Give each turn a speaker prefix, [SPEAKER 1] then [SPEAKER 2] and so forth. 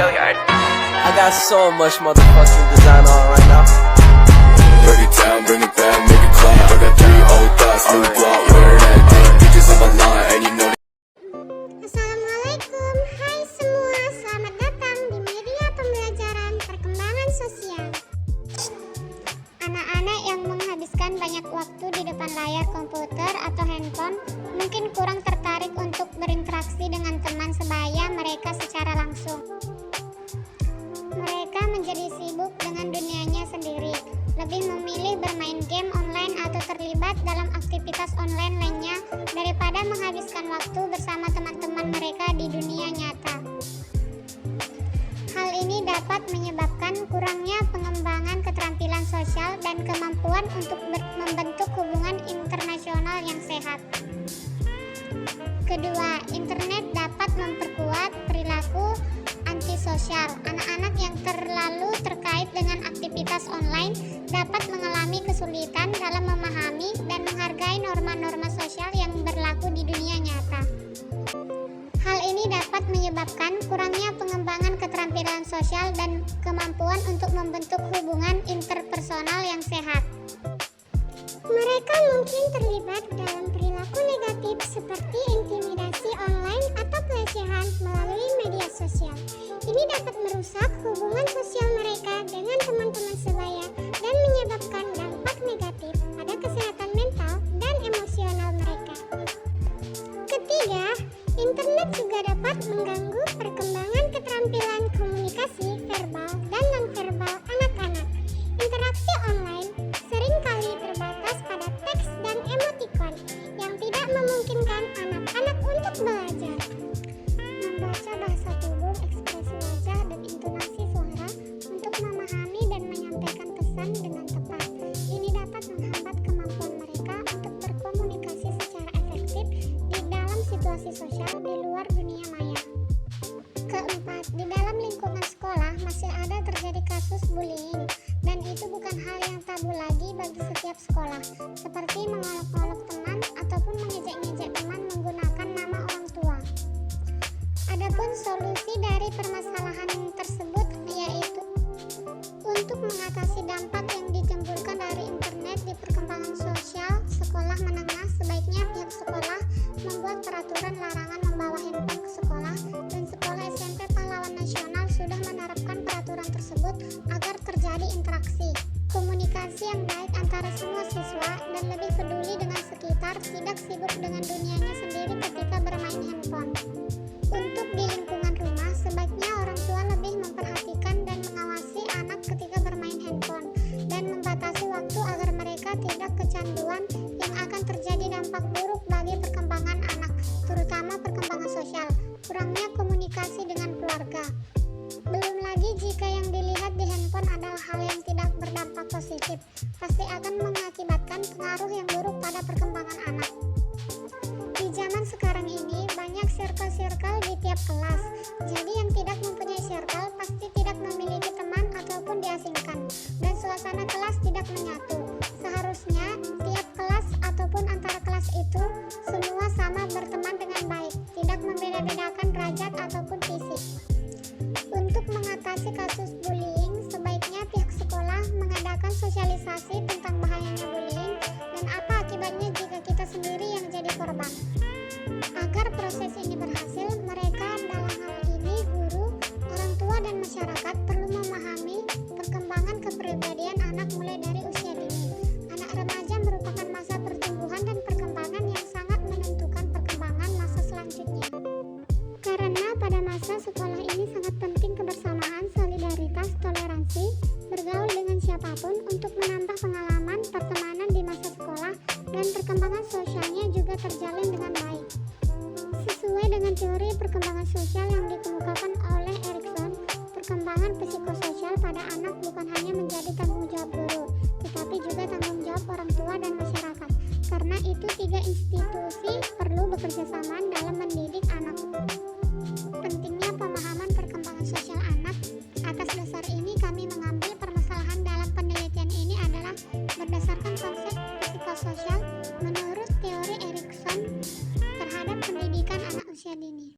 [SPEAKER 1] I got so much motherfucking design on right now.
[SPEAKER 2] Break it down, bring it back, make it clap. I got 3 old thoughts, new block, wear that thing. Bitches on my line, and you know.
[SPEAKER 3] Assalamualaikum, hai semua, selamat datang di media pembelajaran perkembangan sosial. Anak-anak yang menghabiskan banyak waktu di depan layar komputer atau handphone mungkin kurang tertarik untuk berinteraksi dengan teman sebaya mereka secara langsung. Mereka menjadi sibuk dengan dunianya sendiri, lebih memilih bermain game online atau terlibat dalam aktivitas online lainnya daripada menghabiskan waktu bersama teman-teman mereka di dunia nyata. Hal ini dapat menyebabkan kurangnya pengembangan keterampilan sosial dan kemampuan untuk membentuk hubungan internasional yang sehat. Kedua, internet dapat memperkuat perilaku antisosial. Anak-anak yang terlalu terkait dengan aktivitas online dapat mengalami kesulitan dalam memahami dan menghargai norma-norma sosial yang berlaku di dunia nyata. Hal ini dapat menyebabkan kurangnya pengembangan keterampilan sosial dan kemampuan untuk membentuk hubungan interpersonal yang sehat. Mereka mungkin terlibat dalam perilaku negatif seperti intimidasi online atau pelecehan melalui media sosial. Ini dapat merusak hubungan sosial mereka dengan teman-teman sebaya dan menyebabkan dampak negatif pada kesehatan mental dan emosional mereka. Ketiga, internet juga dapat mengganggu perkembangan keterampilan komunikasi verbal dan nonverbal anak-anak. Interaksi online seringkali terbatas pada teks dan emotikon yang tidak memungkinkan anak-anak untuk belajar. Membaca bahasa tubuh, ekspresi wajah, dan intonasi suara untuk memahami dan menyampaikan pesan dengan tepat. Ini dapat menghambat kemampuan mereka untuk berkomunikasi secara efektif di dalam situasi sosial di luar dunia maya. Keempat, di dalam lingkungan sekolah masih ada terjadi kasus bullying, dan itu bukan hal yang tabu lagi bagi setiap sekolah, seperti mengolok-olok teman ataupun mengejek-ngejek teman menggunakan nama orang tua. Adapun solusi dari permasalahan tersebut yaitu untuk mengatasi dampak yang ditimbulkan dari internet di perkembangan sosial sekolah menengah, sebaiknya pihak sekolah membuat peraturan larangan membawa handphone ke sekolah, dan sekolah SMP Pahlawan Nasional sudah menerapkan peraturan tersebut agar terjadi interaksi, komunikasi yang baik antara semua siswa, dan lebih peduli dengan sekitar, tidak sibuk dengan dunianya sendiri ketika bermain handphone. Untuk di lingkungan rumah, sebaiknya orang tua lebih memperhatikan dan mengawasi anak ketika bermain handphone, dan membatasi waktu agar mereka tidak kecanduan yang akan terjadi dampak buruk bagi perkembangan anak, terutama perkembangan sosial, kurangnya komunikasi dengan keluarga. Belum lagi jika yang dilihat di handphone adalah hal yang tidak berdampak positif, pasti akan mengakibatkan pengaruh yang buruk pada perkembangan anak. Di zaman sekarang ini banyak circle-circle di tiap kelas, jadi yang tidak mempunyai circle pasti tidak memiliki teman ataupun diasingkan, dan suasana kelas tidak menyatu. Seharusnya tiap kelas ataupun antara kelas itu semua sama berteman dengan baik, tidak membeda-bedakan derajat ataupun fisik. Untuk mengatasi kasus bullying, sebaiknya pihak sekolah mengadakan sosialisasi tentang bahayanya bullying dan apa akibatnya jika kita sendiri yang jadi korban. Agar proses ini berhasil, mereka dalam hal ini guru, orang tua, dan masyarakat perlu memahami perkembangan kepribadian anak mulai dari usia dini. Anak remaja merupakan masa pertumbuhan dan perkembangan yang sangat menentukan perkembangan masa selanjutnya. Karena pada masa sekolah ini sangat penting kebersamaan, solidaritas, toleransi, bergaul dengan siapapun untuk menambah pengalaman pertemanan di masa sekolah, dan perkembangan sosialnya juga terjalin dengan baik. Sesuai dengan teori perkembangan sosial yang dikemukakan oleh Erikson, perkembangan psikososial pada anak bukan hanya menjadi tanggung jawab guru, tetapi juga tanggung jawab orang tua dan masyarakat. Karena itu, 3 institusi perlu bekerja sama dalam mendidik anak. Pentingnya pemahaman perkembangan sosial anak. Atas dasar ini kami mengambil permasalahan dalam penelitian ini adalah berdasarkan konsep psikososial menurut teori Erikson terhadap pendidikan anak usia dini.